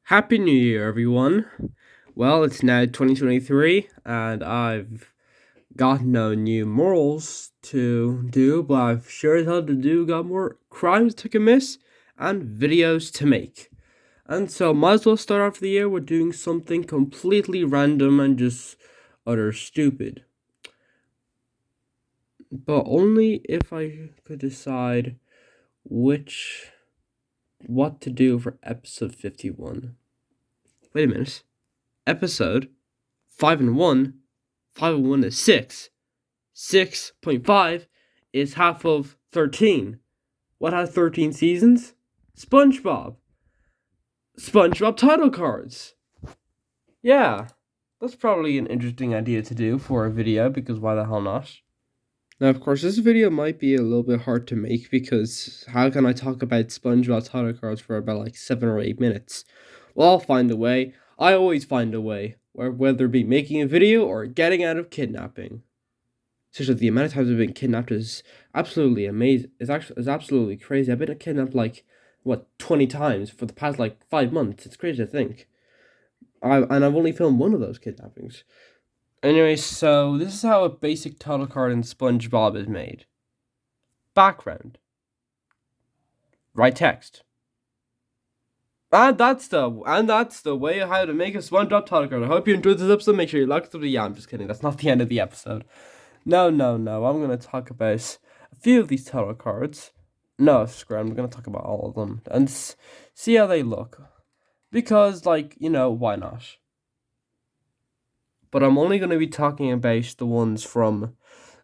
Happy New Year, everyone. Well, it's now 2023, and I've got no new morals to do, but I've sure as hell got more crimes to commit and videos to make. And so, might as well start off the year with doing something completely random and just utter stupid. But only if I could decide what to do for episode 51. Wait a minute. Episode 5 and 1. 5 and 1 is 6. 6.5 is half of 13. What has 13 seasons? SpongeBob. Spongebob Title Cards. Yeah, that's probably an interesting idea to do for a video, because why the hell not? Now, of course, this video might be a little bit hard to make, because how can I talk about SpongeBob Title Cards for about 7 or 8 minutes? Well, I'll find a way. I always find a way, whether it be making a video or getting out of kidnapping. Such that the amount of times I've been kidnapped is absolutely amazing. It's absolutely crazy. I've been kidnapped 20 times for the past 5 months. It's crazy to think. I've only filmed one of those kidnappings. Anyway, so this is how a basic title card in SpongeBob is made. Background. Write text. And that's the way how to make a SpongeBob title card. I hope you enjoyed this episode. Make sure you like it. Yeah, I'm just kidding. That's not the end of the episode. No. I'm gonna talk about a few of these title cards. No, screw it. I'm gonna talk about all of them and see how they look. Because, why not? But I'm only gonna be talking about the ones from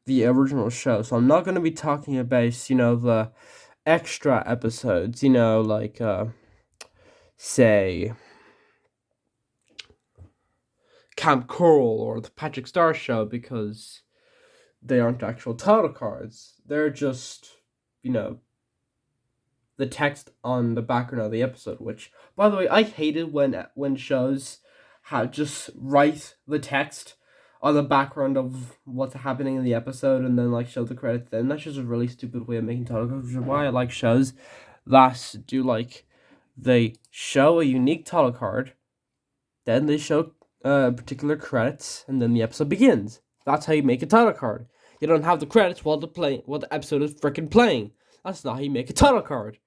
the original show. So I'm not gonna be talking about, the extra episodes, say Camp Coral or the Patrick Star Show, because they aren't actual title cards. They're just, the text on the background of the episode, which, by the way, I hated when shows just write the text on the background of what's happening in the episode and then show the credits. Then that's just a really stupid way of making title cards, which is why I like shows that do they show a unique title card, then they show particular credits, and then the episode begins. That's how you make a title card. You don't have the credits while the episode is freaking playing. That's not how you make a title card.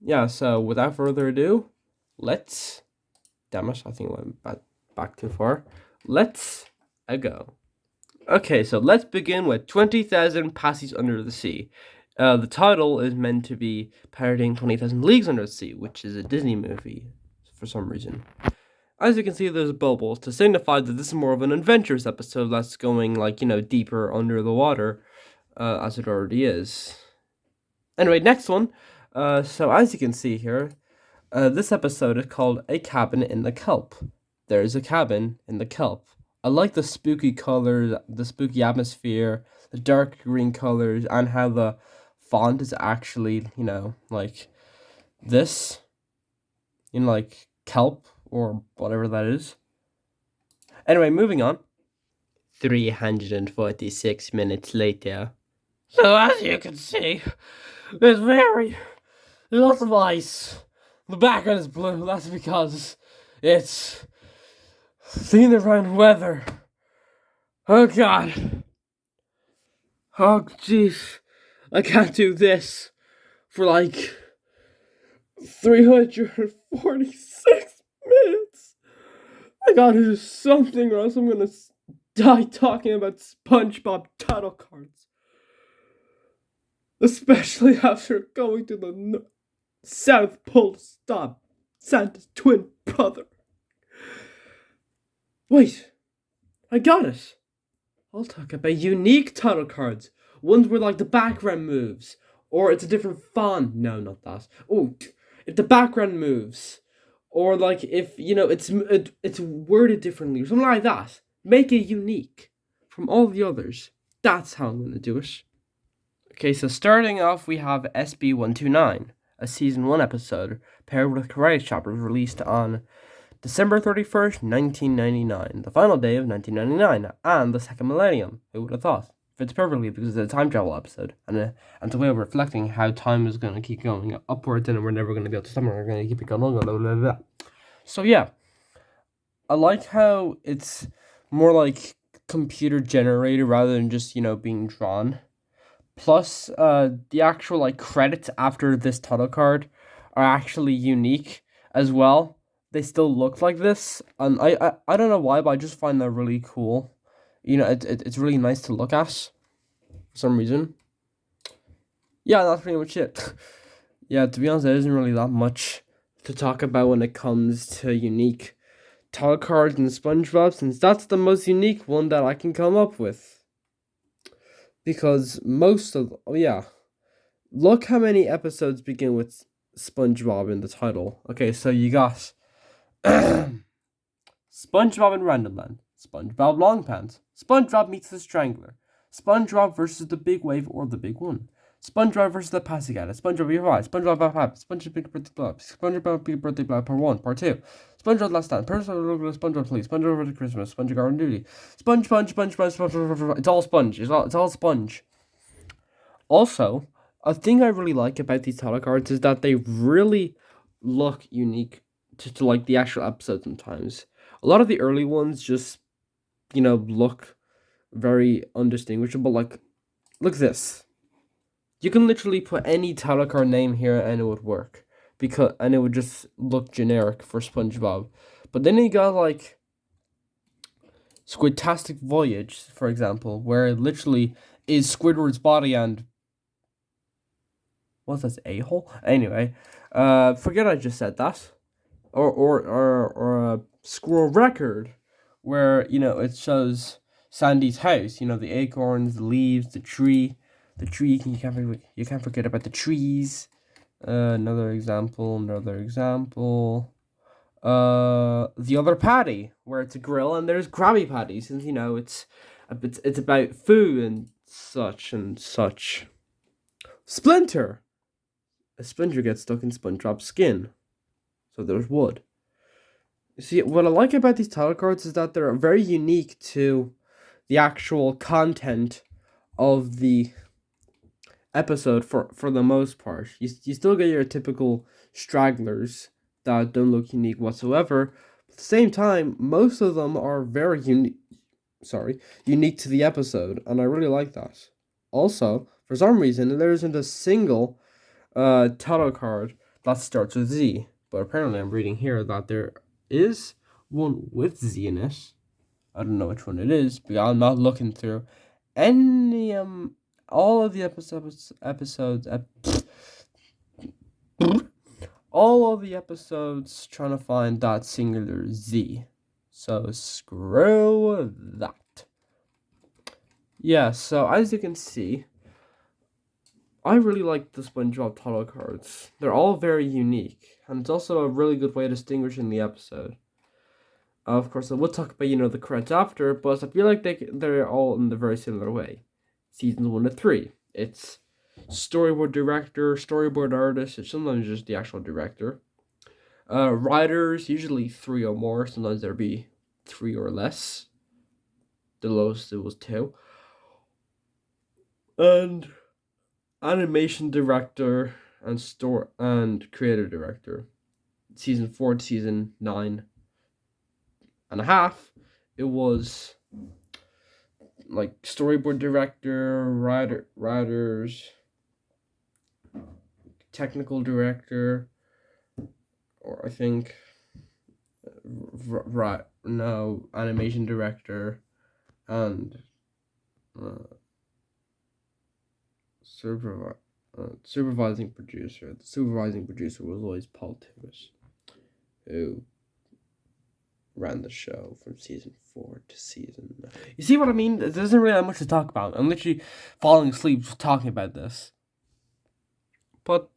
Yeah, so without further ado, let's... Damn it, I think I went back too far. Let's go. Okay, so let's begin with 20,000 Passes Under the Sea. The title is meant to be parodying 20,000 Leagues Under the Sea, which is a Disney movie for some reason. As you can see, there's bubbles to signify that this is more of an adventurous episode that's going, deeper under the water, as it already is. Anyway, next one. So as you can see here, this episode is called A Cabin in the Kelp. There's a cabin in the kelp. I like the spooky colors, the spooky atmosphere, the dark green colors, and how the font is actually, this, kelp, or whatever that is. Anyway, moving on. 346 minutes later. So as you can see, there's lots of ice. The background is blue. That's because it's themed around weather. Oh god. Oh jeez. I can't do this for 346 minutes. I gotta do something or else I'm gonna die talking about SpongeBob title cards. Especially after going to the South Pole to stop Santa's twin brother. Wait, I got it. I'll talk about unique title cards. Ones where the background moves, or it's a different font. No, not that. Oh, if the background moves, or if it's worded differently or something like that. Make it unique from all the others. That's how I'm gonna do it. Okay, so starting off, we have SB129, a season 1 episode paired with Karate Choppers, released on December 31st, 1999, the final day of 1999, and the second millennium. Who would have thought? Fits perfectly because it's a time travel episode, and it's a way of reflecting how time is going to keep going upwards, and we're never going to be able to stop it. We're going to keep it going on. Blah, blah, blah. So yeah, I like how it's more like computer generated rather than just being drawn. Plus, the actual like credits after this title card are actually unique as well. They still look like this, and I don't know why, but I just find that really cool. It's really nice to look at for some reason. Yeah, that's pretty much it. Yeah, to be honest, there isn't really that much to talk about when it comes to unique title cards and SpongeBob, since that's the most unique one that I can come up with. Because look how many episodes begin with SpongeBob in the title. Okay, so you got SpongeBob and Randomland, SpongeBob Longpants, SpongeBob meets the Strangler, SpongeBob versus the Big Wave or the Big One, SpongeBob versus the Passagata, SpongeBob Revive, SpongeBob Happy, SpongeBob Big Birthday Blob, SpongeBob Big Birthday Blob Part 1, Part 2, SpongeBob Last Stand, SpongeBob Please, SpongeBob for Christmas, SpongeBob Garden Duty, Sponge, it's all Sponge, it's all Sponge. Also, a thing I really like about these title cards is that they really look unique to like the actual episode sometimes. A lot of the early ones just, look very undistinguishable. Like, look at this. You can literally put any title card name here and it would work. And it would just look generic for SpongeBob. But then you got like Squidtastic Voyage, for example, where it literally is Squidward's body and what's that, a-hole? Anyway, forget I just said that. Or a Squirrel Record, where, it shows Sandy's house, the acorns, the leaves, the tree. The tree, you can't forget about the trees. Another example. The Other Patty, where it's a grill and there's Krabby Patties, and, it's about food and such and such. Splinter! A splinter gets stuck in SpongeBob's skin. So there's wood. You see, what I like about these title cards is that they're very unique to the actual content of the episode for the most part. You still get your typical stragglers that don't look unique whatsoever. But at the same time, most of them are very unique to the episode, and I really like that. Also, for some reason, there isn't a single title card that starts with Z. But apparently I'm reading here that there is one with Z in it. I don't know which one it is, but I'm not looking through any all of the all of the episodes trying to find that singular Z. So screw that. Yeah, so as you can see, I really like the SpongeBob title cards. They're all very unique, and it's also a really good way of distinguishing the episode. Of course, I will talk about, the credits after, but I feel like they're all in the very similar way. Seasons 1 to 3. It's storyboard director, storyboard artist, it's sometimes just the actual director. Writers, usually 3 or more, sometimes there'll be 3 or less. The lowest it was 2. And animation director and creative director. Season 4 to season 9.5, it was like storyboard director, writers, technical director, or I think animation director, and supervising producer. The supervising producer was always Paul Tibbs, who ran the show from season 4 to season 9. You see what I mean? There isn't really that much to talk about. I'm literally falling asleep talking about this. But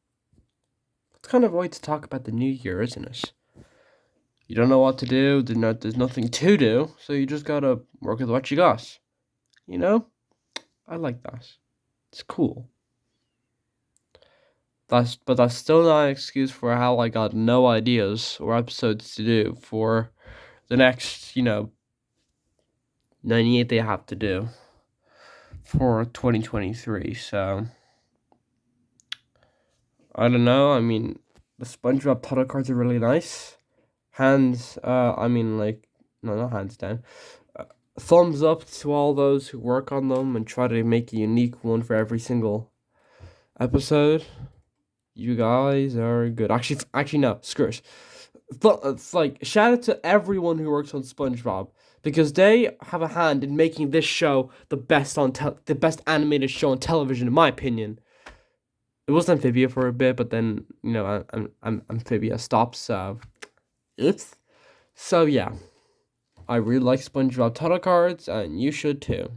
it's kind of a way to talk about the new year, isn't it? You don't know what to do, there's nothing to do, so you just gotta work with what you got. I like that. It's cool. But that's still not an excuse for how I got no ideas or episodes to do for the next, 98 they have to do for 2023. So I don't know. I mean, the SpongeBob title cards are really nice. I mean, like, no, not hands down. Thumbs up to all those who work on them and try to make a unique one for every single episode. You guys are good. Actually, no, screw it. It's like, shout out to everyone who works on SpongeBob, because they have a hand in making this show the best animated show on television, in my opinion. It was Amphibia for a bit, but then Amphibia stopped. So, oops. So yeah, I really like SpongeBob Title Cards, and you should too.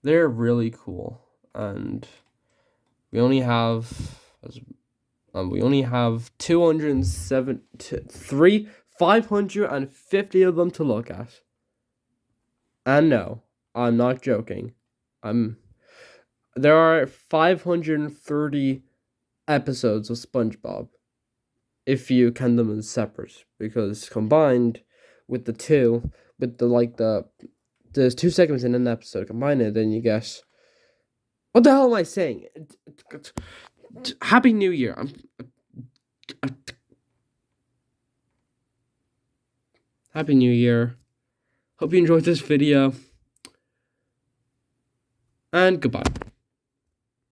They're really cool, and we only have 550 of them to look at. And no, I'm not joking. There are 530 episodes of SpongeBob, if you count them as separate, because combined with there's 2 segments in an episode, combine it, then you get, what the hell am I saying? Happy New Year. Happy New Year. Hope you enjoyed this video. And goodbye.